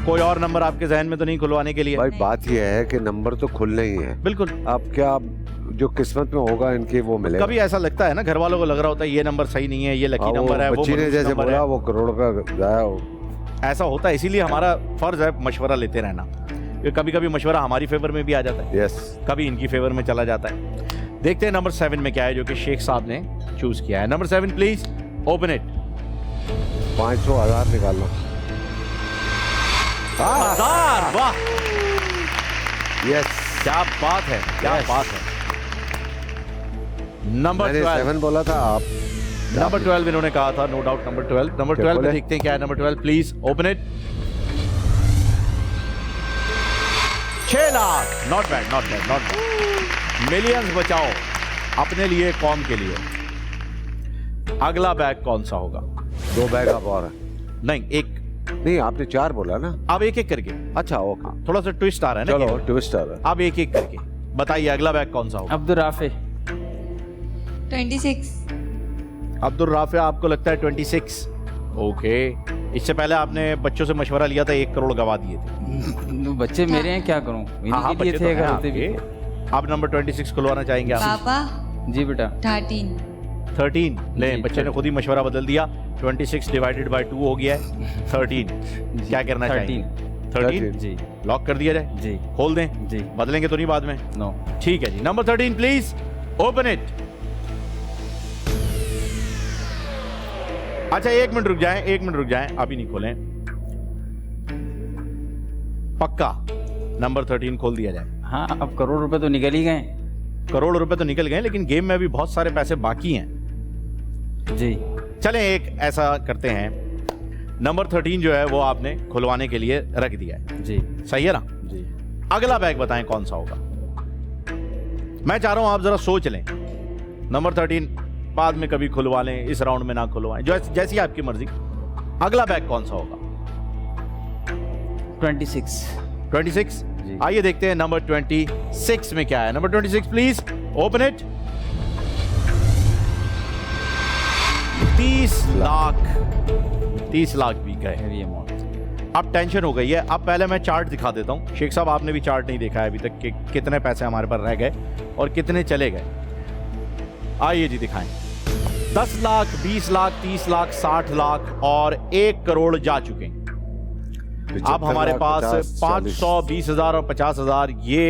कोई और नंबर आपके जहन में तो नहीं खुलवाने के लिए? भाई बात यह है कि नंबर तो खुलने ही है। बिल्कुल। अब क्या जो किस्मत में होगा इनके वो मिलेगा। कभी ऐसा लगता है ना, घर वालों को लग रहा होता है ये नंबर सही नहीं है, ये लकी नंबर है, वो बच्ची ने जैसे बोला वो करोड़ का जाया हो। ऐसा होता है, इसीलिए हमारा फर्ज है मशवरा लेते रहना। कभी कभी मशवरा हमारी फेवर में भी आ जाता है, यस, कभी इनकी फेवर में चला जाता है। देखते हैं नंबर 7 में क्या है जो कि शेख साहब ने चूज किया है। Number 7 please open it. 500,000 निकालना। 1000, वाह, यस, क्या बात है, क्या बात है। नंबर 12 7 बोला था आप। नंबर 12 इन्होंने कहा था, नो डाउट। नंबर 12 में देखते हैं क्या है। Number 12 please open it. 6 lakh, not bad, not bad, not bad. Millions बचाओ अपने लिए, कौम के लिए। अगला बैग कौन सा होगा? 2 बैग आप और नहीं, एक नहीं, आपने 4 बोला ना। अब एक एक करके। अच्छा ओके, थोड़ा सा ट्विस्ट आ रहा है ना। चलो ट्विस्ट आ रहा है। अब एक एक करके बताइए अगला बैग कौन सा होगा? अब्दुल राफे 26। अब्दुल राफे आपको लगता है 26? ओके। इससे पहले आपने बच्चों से मशवरा लिया था, 1 करोड़ गवा दिए थे। बच्चे मेरे हैं, क्या करूं? हाँ, इनके लिए बच्चे थे तो हैं अगर होते भी। आपके। आप नंबर 26 खुलवाना चाहेंगे आप? पापा जी बेटा। 13। 13 ले, जी, बच्चे ने खुद ही मशवरा बदल दिया। 26 डिवाइडेड बाय 2 हो गया है 13। क्या करना चाहेंगे? 13 जी लॉक कर दिया जाए? जी खोल दें? जी। बदलेंगे तो नहीं बाद में? नो। ठीक है जी। Number 13 please open it. अच्छा 1 मिनट रुक जाएं, 1 मिनट रुक जाएं, अभी नहीं खोलें। पक्का नंबर 13 खोल दिया जाए? हाँ, अब करोड़ रुपए तो निकल ही गए। करोड़ रुपए तो निकल गए, लेकिन गेम में अभी बहुत सारे पैसे बाकी हैं। जी चलें एक ऐसा करते हैं, नंबर 13 जो है वो आपने खुलवाने के लिए रख दिया है। जी सही है ना? जी। अगला बैग बताएं कौन सा होगा। मैं चाह रहा हूं आप जरा सोच लें। नंबर 13 बाद में कभी खुलवा लें, इस राउंड में ना खुलवाएं, जैसी आपकी मर्जी। अगला बैग कौन सा होगा? 26। 26। जी। आइए देखते हैं नंबर 26 में क्या है। Number 26 please open it. 30 lakh. 30 lakh भी गए। Heavy amount. अब टेंशन हो गई है। अब पहले मैं चार्ट दिखा देता हूं। शेख साहब आपने भी चार्ट नहीं देखा है अभी तक कि कितने पैसे हमारे पास रह गए और कितने चले गए। आइए जी दिखाएं। 10 लाख, 20 लाख, 30 लाख, 60 लाख और 1 करोड़ जा चुके हैं। अब हमारे पास 500, 20,000 और 50,000 ये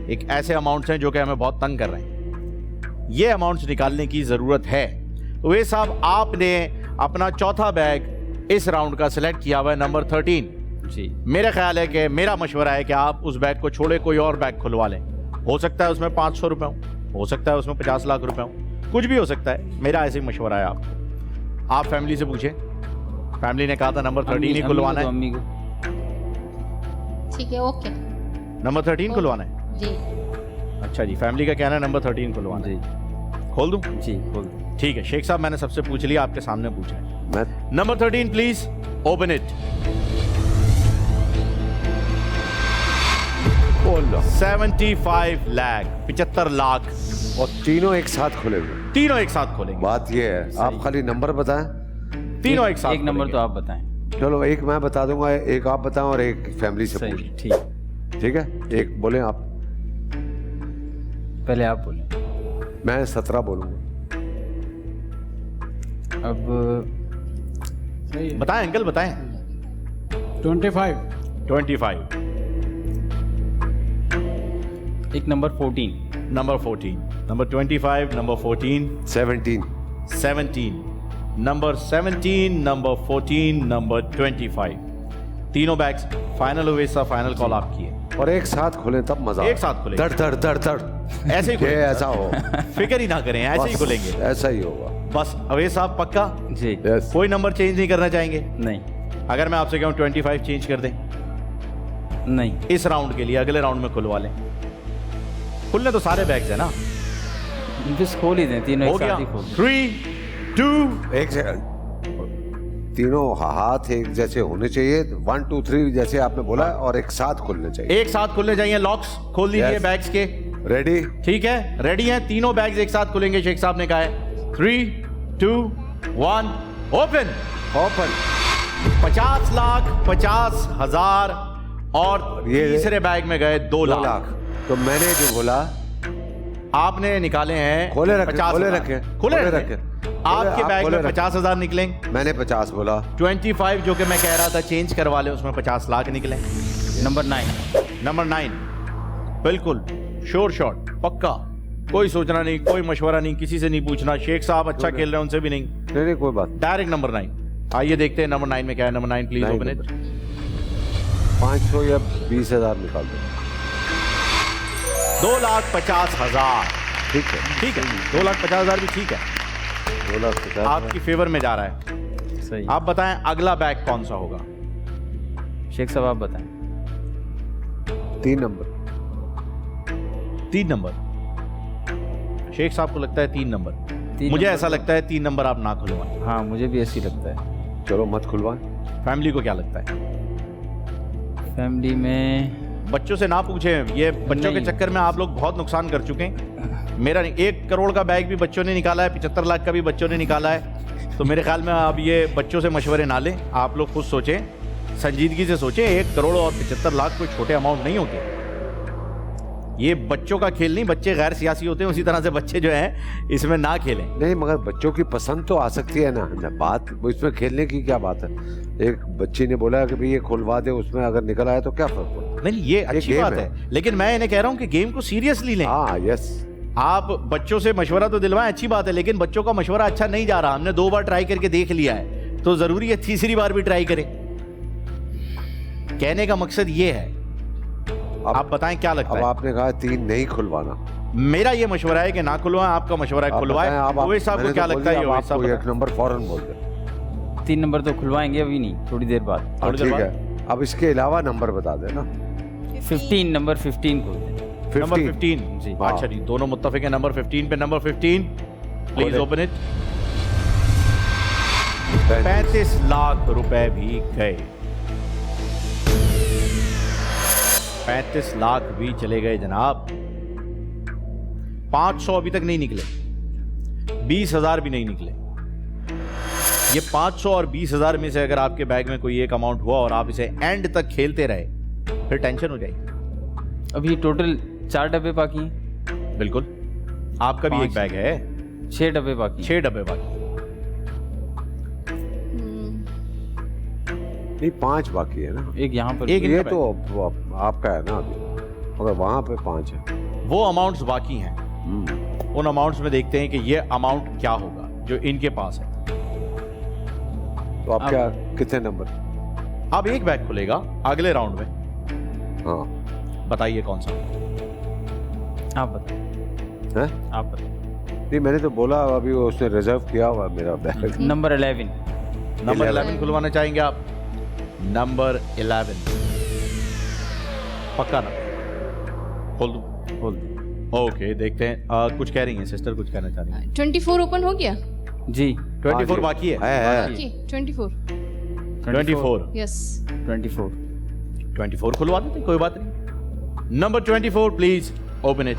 एक ऐसे अमाउंट्स हैं जो कि हमें बहुत तंग कर रहे हैं। ये अमाउंट्स निकालने की जरूरत है। तो वे साहब आपने अपना चौथा बैग इस राउंड का सिलेक्ट किया हुआ है, नंबर 13। जी। मेरा ख्याल है कि मेरा मशवरा है कि आप उस बैग को छोड़े कोई और बैग खुलवा लें। हो सकता है उसमें 500 रुपए हो सकता है उसमें 50 लाख रुपए हो, कुछ भी हो सकता है। मेरा ऐसे ही मशवरा है। आप फैमिली से पूछे। फैमिली ने कहा था नंबर 13 ही खुलवाना है। अम्मी को। ठीक है, ओके। नंबर 13 खुलवाना है? जी। अच्छा जी, फैमिली का कहना है नंबर 13 खुलवाना है। जी खोल दूं? जी खोल दो। ठीक है शेख साहब, मैंने सबसे पूछ लिया, आपके सामने पूछा है। मैं number 13 please open it. 75 lakh, 75 lakh. और तीनों एक साथ खुलेंगे। तीनों एक साथ खोलेंगे। बात ये है, आप खाली नंबर बताएं। तीनों एक साथ एक नंबर खोलेंगे। तो आप बताएं। चलो एक मैं बता दूंगा, एक आप बताएं और एक फैमिली से सही, पूछ। ठीक। ठीक है, एक बोले आप। पहले आप बोलें। मैं 17 बोलूंगा। अब बताएं अंकल, बताएं। 25। 25। एक number 14। Number 14। Number 25, number 14, 17। 17, number 17, number 14, number 25। तीनों बैग्स फाइनल हुए। सा फाइनल कॉल आपकी है। और एक साथ खोलें तब मजा। एक साथ खोलेंगे। धड़ धड़ धड़ धड़ ऐसे ही ये खुलेंगे। ऐसा हो। फिक्र ही ना करें, ऐसे ही बस खुलेंगे। ऐसा ही होगा। बस अवैध साहब पक्का? जी। यस। कोई नंबर चेंज नहीं करना चाहेंगे? नहीं अगर मैं आपसे कहूं 25 चेंज कर दें नहीं। इस राउंड के लिए, अगले राउंड में खुलवा लें। खुलने तो सारे बैग्स है ना। बस खोल ही दें, तीनों हो एक गया। साथ ही खोल। 3, 2। एक सेकंड, तीनों हाथ एक जैसे होने चाहिए। 1 2 3 जैसे आपने बोला, और एक साथ खुलने चाहिए। एक साथ खुलने चाहिए। लॉक्स खोल दीजिए Yes. बैग्स के। रेडी? ठीक है, रेडी हैं? तीनों बैग्स एक साथ खुलेंगे, शेख साहब ने कहा है। 3, 2, 1 ओपन। ओपन। 50,50,000 और ये- तीसरे बैग में गए 2 2 लाख। लाख। तो मैंने जो बोला आपने निकाले हैं खोले रखे, 50,000। खोले रखे, खोले खोले रखे। रखे। आपके आप बैग खोले में रखे। 50,000 निकले। मैंने 50 बोला। 25 जो कि मैं कह रहा था चेंज करवा ले, उसमें 50 लाख निकले। नंबर 9। नंबर 9 बिल्कुल श्योर शॉट, पक्का, कोई सोचना नहीं, कोई मशवरा नहीं, किसी से नहीं पूछना। शेख साहब अच्छा खेल रहे हैं, उनसे भी नहीं, नहीं कोई बात। Direct number 9। आइए देखते हैं नंबर 9 में क्या है। Number 9 please Nine open it. 500 या 20,000 निकाल दो। 2,50,000 ठीक है। ठीक है, 2,50,000 भी ठीक है, 2,50,000 आपकी फेवर में जा रहा है। सही। आप बताएं अगला बैग कौन सा होगा। शेख साहब आप बताएं। 3 नंबर। 3 नंबर शेख साहब को लगता है 3 नंबर। तीन मुझे नंबर ऐसा लगता है 3 नंबर आप ना खुलवाएं। हाँ मुझे भी ऐसी लगता है। चलो मत खुलवाएं। फैमिली को क्या लगता है? फैमिली में बच्चों से ना पूछें, ये बच्चों के नहीं। चक्कर में आप लोग बहुत नुकसान कर चुके हैं। मेरा नहीं, 1 करोड़ का बैग भी बच्चों ने निकाला है, 75 लाख का भी बच्चों ने निकाला है। तो मेरे ख्याल में अब ये बच्चों से मशवरे ना लें, आप लोग खुद सोचें, संजीदगी से सोचें। 1 करोड़ और 75 लाख कोई छोटे अमाउंट नहीं होते। ये बच्चों का खेल नहीं, बच्चे गैर सियासी होते हैं, उसी तरह से बच्चे जो हैं इसमें ना खेलें। नहीं मगर बच्चों की पसंद तो आ सकती है ना बात, इसमें खेलने की क्या बात है। एक बच्ची ने बोला कि भाई ये खुलवा दे, उसमें अगर निकल आए तो क्या फर्क पड़ता नहीं, ये अच्छी गेम बात है। है, लेकिन मैं इन्हें कह रहा हूँ कि गेम को सीरियसली लें। है। हाँ यस। आप बच्चों से मशवरा तो दिलवाएं, अच्छी बात है, लेकिन बच्चों का मशवरा अच्छा नहीं जा रहा। हमने 2 बार ट्राई करके देख लिया है, तो जरूरी है तीसरी बार भी ट्राई करें। कहने का मकसद ये है। आप बताएं क्या लगता अब है? आपने कहा 3 नहीं खुलवाना। मेरा ये मशवरा है कि ना खुलवाएं, आपका मशवरा है आप खुलवाएं। बताएं, अब ओवैस साहब को मैंने क्या तो बोल लगता है? दिया, ये अब ओवैस साहब आपको बताएं। 1 नंबर फौरन बोल दे। 3 नंबर तो खुलवाएंगे, अभी नहीं, थोड़ी देर बाद। थोड़ी देर ठीक बाद। है, अब इसके अलावा नंबर बता देना। 15 नंबर 15 खोल दें। नंबर 15 जी। अच्छा जी, दोनों मुत्तफिक है नंबर 15 पे। नंबर 15 प्लीज खोलें। Open it. 35 लाख रुपए भी गए। 35 लाख भी चले गए जनाब। 500 अभी तक नहीं निकले, 20,000 भी नहीं निकले। ये 500 और 20,000 में से अगर आपके बैग में कोई एक अमाउंट हुआ और आप इसे एंड तक खेलते रहे, फिर टेंशन हो जाएगी। अभी टोटल 4 डब्बे बाकी हैं। बिल्कुल, आपका भी एक 5 बैग है, 6 डब्बे बाकी हैं। 6 डब्बे बाकी। नहीं 5 बाकी है ना। एक यहाँ पर एक ये इनका तो आपका है ना अभी, मगर वहां पे 5 है। वो अमाउंट्स बाकी हैं। उन अमाउंट्स में देखते हैं कि ये अमाउंट क्या होगा जो इनके पास है। तो आप क्या कितने नंबर? अब एक बैग खुलेगा अगले राउंड में, हाँ बताइए कौन सा। आप बताएं। है? आप बताएं। नहीं मैंने तो बोला अभी उसने रिजर्व किया हुआ है मेरा बैग। नंबर 11। नंबर 11 खुलवाना चाहेंगे आप? नंबर 11 पक्का ना? खोल दूं? खोल दें। ओके, देखते हैं। कुछ कह रही हैं सिस्टर, कुछ कहना चाह रही हैं? 24 ओपन हो गया? जी 24 बाकी है। है। Okay 24 24 yes 24। 24 खुलवा देते, कोई बात नहीं। Number 24 please open it.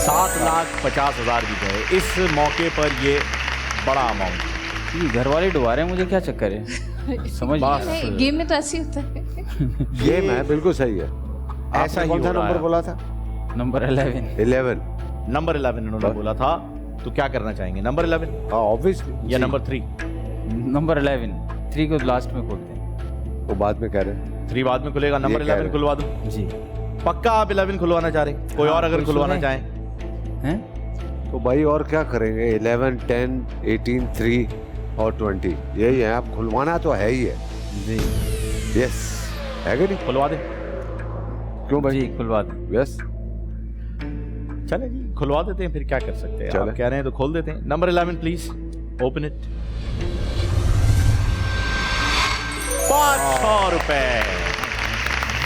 7,50,000 भी गए इस मौके पर। ये बड़ा अमाउंट। ये घर वाले डुबा रहे हैं मुझे, क्या चक्कर है? समझ बस। नहीं। गेम में तो ऐसे ही होता है। गेम है, बिल्कुल सही है। ऐसा आपने ही कौन सा हो रहा नंबर है। बोला था? नंबर 11। 11। नंबर 11 इन्होंने बोला था, तो क्या करना चाहेंगे? नंबर 11 हाँ ऑब्वियसली। या नंबर 3? नंबर 11। 3 को लास्ट में खोलते हैं। वो बाद में कह रहे हैं। 3 बाद में खुलेगा। नंबर ये कह 11 रहे। खुलवा दूं? जी। पक्का आप 11 खुलवाना चाह रहे हैं? कोई हाँ, और अगर कोई खुलवाना सुने? चाहें? हैं? तो भाई और क्या करेंगे? 11, 10, 18, 3 और 20 यही है। आप खुलवाना तो है ही है। जी यस है कि नहीं? खुलवा दें? क्यों भाई? जी खुलवा दें। यस चले जी, खुलवा देते हैं, फिर क्या कर सकते हैं। चले। आप कह रहे हैं तो खोल देते हैं। Number 11 please open it. 500 रुपए।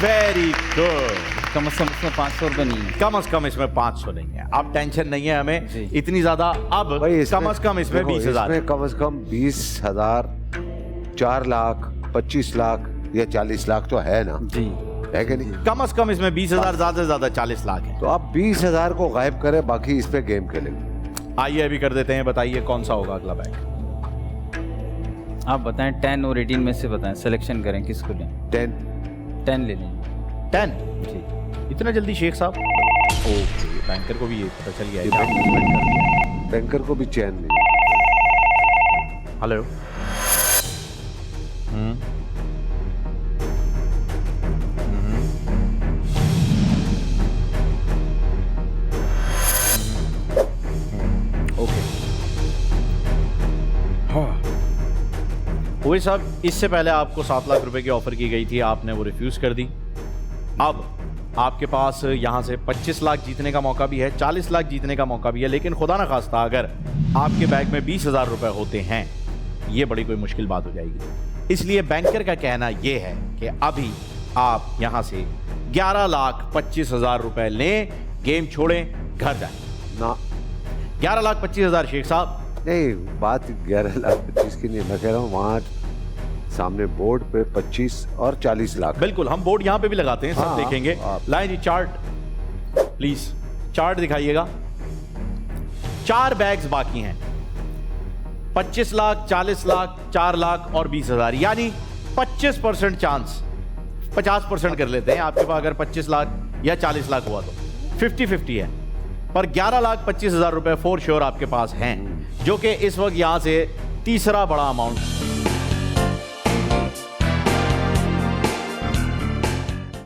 Very good. कम से कम इसमें 500 रुपये नहीं है। कम से कम इसमें 500 नहीं है। अब टेंशन नहीं है हमें जी। इतनी ज्यादा। अब भाई कम से कम इसमें 20,000 इसमें कम से कम 20,000, 4 लाख, 25 लाख या 40 लाख तो है ना, जी है कि नहीं? कम से कम इसमें 20,000, ज्यादा से ज्यादा 40 लाख है। तो आप 20,000 को गायब करें, बाकी इस पे गेम खेलेंगे। आइए अभी कर देते हैं। बताइए कौन सा होगा अगला बैग? आप बताएं 10 और 18 में से बताएं, सिलेक्शन करें किसको लें। 10। 10 ले लें 10 जी। इतना जल्दी शेख साहब? ओके, बैंकर को भी ये पता चल गया है ये कि आपने split कर दिया। बैंकर को भी चैन नहीं। हेलो। ओके ओवैस साहब, इससे पहले आपको 7 लाख रुपए की ऑफर की गई थी, आपने वो रिफ्यूज कर दी। अब आपके पास यहां से 25 लाख जीतने का मौका भी है, 40 लाख जीतने का मौका भी है, लेकिन खुदा ना खास्ता अगर आपके बैग में 20,000 रुपए होते हैं, ये बड़ी कोई मुश्किल बात हो जाएगी। इसलिए बैंकर का कहना यह है कि अभी आप यहां से 11,25,000 रुपए लें, गेम छोड़ें, घर जाएं। ना 11,25,000 शेख साहब। नहीं, बात 11,25,000 की नहीं, मैं कह रहा हूँ वहाँ सामने बोर्ड पे 25 और 40 लाख। बिल्कुल, हम बोर्ड यहां पे भी लगाते हैं, सब हाँ, देखेंगे। आप- लाएं जी चार्ट, प्लीज चार्ट दिखाइएगा। 4 बैग्स बाकी हैं, 25 लाख, 40 लाख, 4 लाख और 20,000, यानी 25% चांस, 50% कर लेते हैं। आपके पास अगर 25 लाख या 40 लाख हुआ तो 50-50 है, पर 11,25,000 रुपए फॉर श्योर आपके पास हैं, जो कि इस वक्त यहां से तीसरा बड़ा अमाउंट